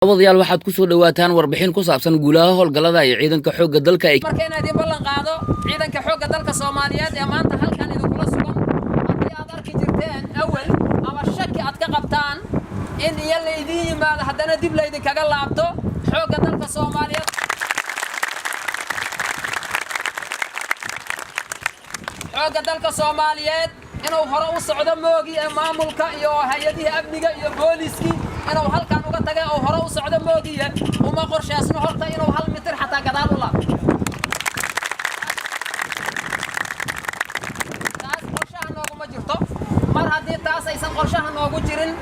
Wadayaal waxaad ku soo dhawaataan warbixin ku saabsan guulaha howlgallada ay ciidanka xoogga dalka ay markayna idin ballan qaado ciidanka xoogga dalka Soomaaliyeed ee maanta halkan idin kula sugan haddii aad arki jirteen awal ama shaki aad ka qabtaan in la idin yimaado haddana dib la idin kaga laabto xoogga dalka Soomaaliyeed xoogga dalka Soomaaliyeed inuu hore u socdo moogi ee maamulka iyo hay'adaha amniga iyo booliska inuu halkan uga tagay oo hore u socdo moogiye uma qorshaysno horta inuu hal mitir xataa gadaal u laabto taas qorshaha noogu ma jirto mar haddii taas aysan qorshaha noogu jirin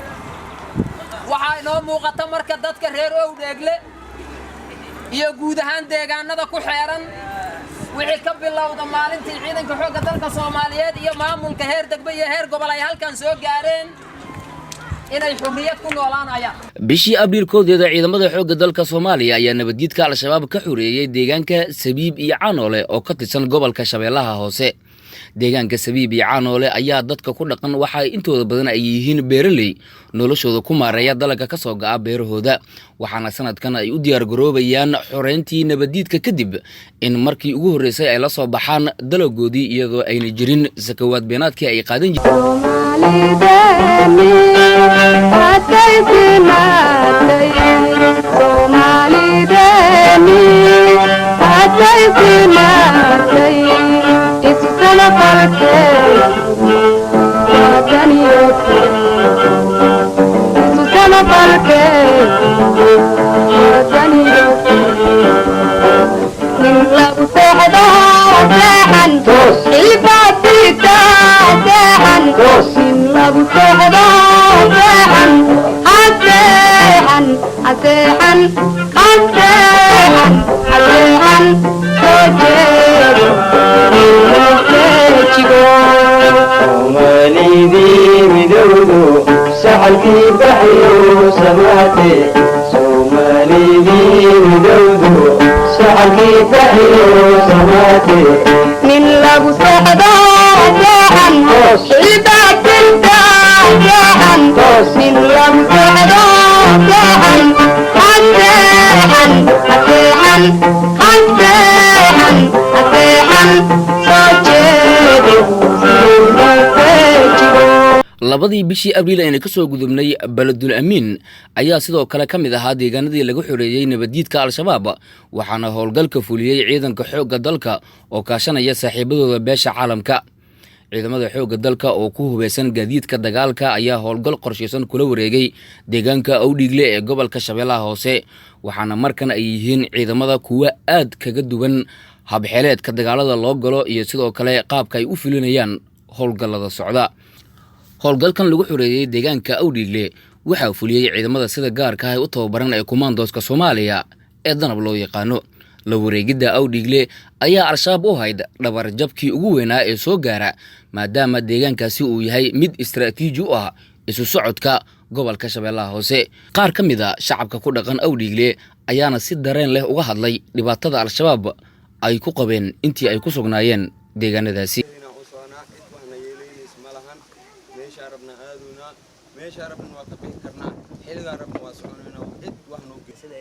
waxaa inoo muuqata marka dadka reer Owdheegle iyo guud ahaan deegaanada ku xeeran wixii ka bilowda maalintii ciidanka xoogga dalka Soomaaliyeed iyo maamulka heer degmo iyo heer gobol ay halkan soo gaareen inay xurriyad ku noolaanayaan bishii Abriil koodeeda ciidamada xoogga dalka Soomaaliya ayaa nabadgedka al-shabaab ka xureeyay deegaanka Sabiib iyo Caanoole oo ka tirsan gobolka Shabeellaha Hoose deegaanka Sabiib iyo Caanoole ayaa dadka ku dhaqan waxa intooda badan ay yihiin beeraley noloshooda ku maareeya dalagga ka soo go'a beerahooda waxaana sanadkan ay u diyaar garoobayaan xoreyntii nabadgedka kadib in markii ugu horeysay ay la soo baxaan dalagoodii iyadoo ayna jirin sakawaad beenaadkii ay qaadan labadii bishii Abriil ayna ka soo gudubnay Baladul Amiin ayaa sidoo kale ka mid ahaa deegaanadii lagu xoreeyay nabadgedka al-shabaab waxaana howlgalka fuliyay ciidanka xoogga dalka oo kaashanaya saaxiibadooda beesha caalamka ciidamada xoogga dalka oo ku hubeysan gaadiidka dagaalka ayaa howlgal qorsheysan kula wareegay deegaanka Owdheegle ee gobolka Shabeellaha Hoose waxaana markan ay yihiin ciidamada kuwa aad kaga duwan habxeleedka dagaalada loo galo iyo sidoo kale qaabka ay u fulinayaan howlgallada socda howlgalkan lagu xoreeyay deegaanka Owdheegle waxa fuliyay ciidamada sida gaarka ah u tababaran ee Commandoska Soomaaliya ee danab loo yaqaano la wareegida Owdheegle ayaa al-shabaab u hayd dhabar jabkii ugu weynaa ee soo gaara maadaama deegaankaasi uu yahay mid istiraatiiji u ah isu socodka gobolka Shabeellaha Hoose qaar ka mid ah shacabka ku dhaqan Owdheegle ayaana si dareen leh uga hadlay dhibaatada al-shabaab ay ku qabeen intii ay ku sugnaayeen deegaanadaasi meesha rabna waa ka bixi karnaa xilliga rabna waa soconayna cid wax noo geysada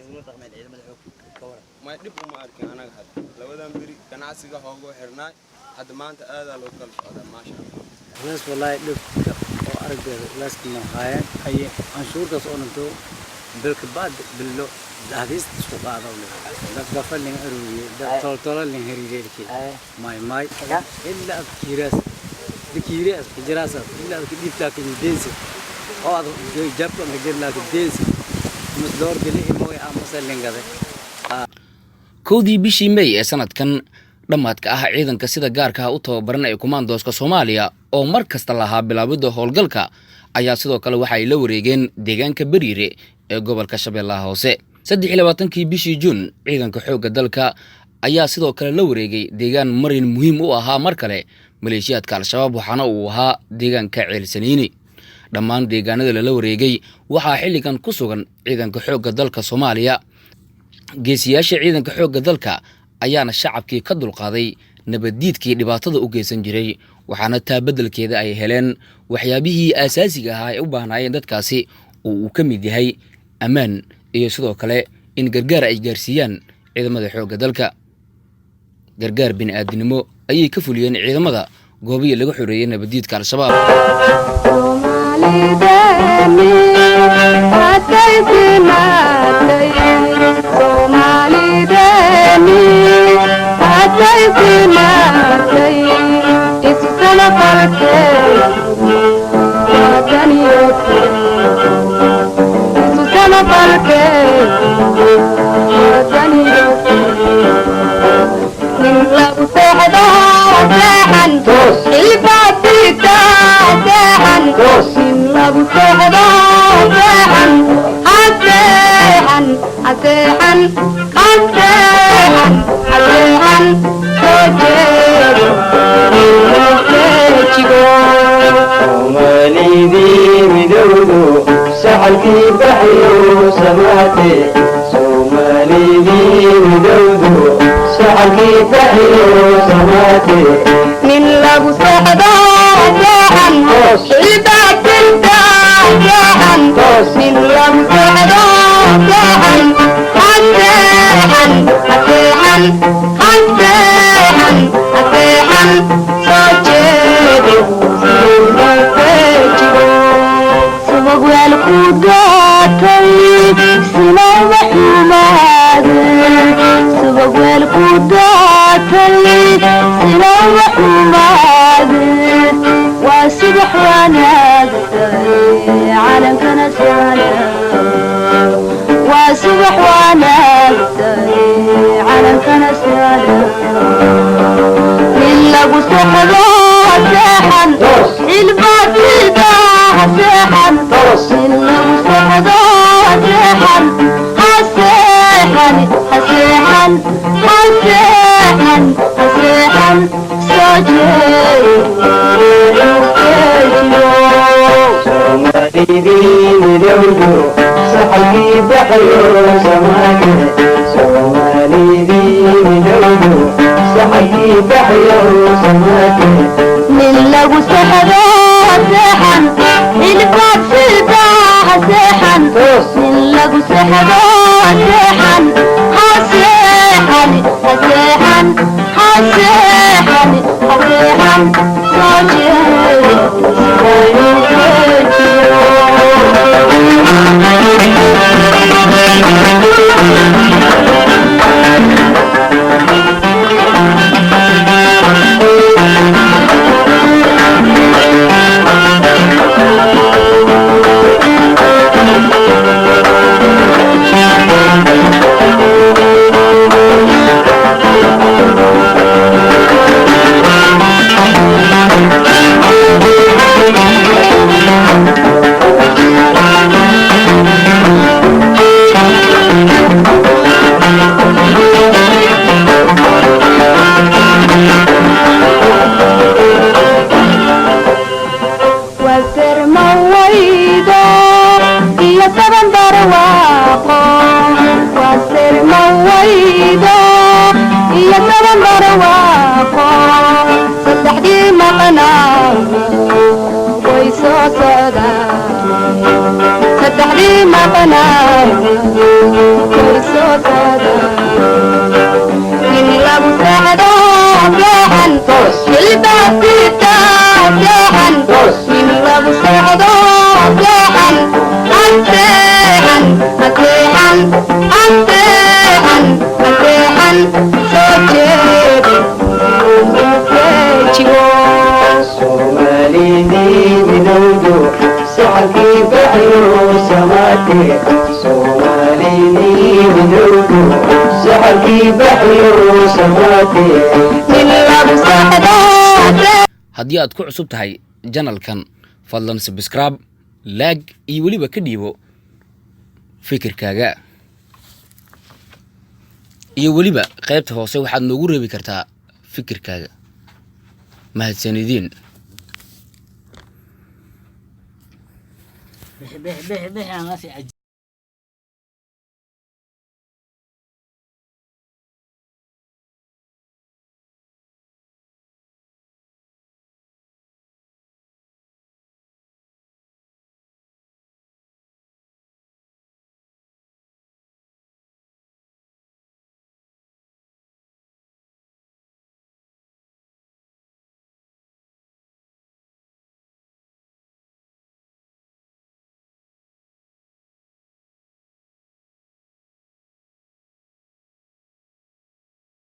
ugu dhaqmay ciidamada xoogga ka waran ma dib uma arkin anaga hadda labadan biri ganacsiga hoogo xirnay hadda maanta aada loo kala socdaa maasha Allah wallahi dhibka oo araggeeda laaskina hayaan ay anshuurtaas oo nanto dalka baad billo dahdis isku qaadaw dadka falin aruuriye dad toltolin hiriirkii may illa kiiraas دكيرة جراسة إلا كديف لكن دينس هذا جاب لنا جل لكن دينس مصدر قليل موي أمثال لينجذا كودي بشي مي sanadkan dhamaadka ah ciidanka sida gaarka ah u tababaran ee Commandoska Soomaaliya oo markas talaha bilaabida howlgalka ayaa sidoo kale waxa ay la wareegeen deegaanka Bariire ee gobolka Shabeellaha Hoose 23 bishii Juun ciidanka xoogga dalka ayaa sidoo kale la wareegay deegaan marin muhiim u ahaa mar kale maleeshiyaadka al-shabaab waxaana uu ahaa deegaanka Ceelsaniini dhammaan deegaanada la wareegay waxaa xilligan ku sugan ciidanka xoogga dalka Soomaaliya geesiyaasha ciidanka xoogga dalka ayaana shacabkii ka dulqaaday nabaddiidkii dhibaatada u geysan jiray waxaana taa beddelkeeda ay heleen waxyaabihii aasaasiga ahaa ee u baahnaayeen dadkaasi oo uu ka mid yahay ammaan iyo sidoo kale in gargaar ay gaarsiiyaan ciidamada xoogga dalka. gargaar bini'aadinimo ayay ka fuliyeen ciidamada goobihii laga xoreeyay nabadiidka al-shabaab. haddii aad ku cusub tahay janalkan fadlan subscribe like iyo weliba ka dhiibo fikirkaaga iyo weliba qaybta hoose waxaad noogu reebi kartaa fikirkaaga mahadsanidin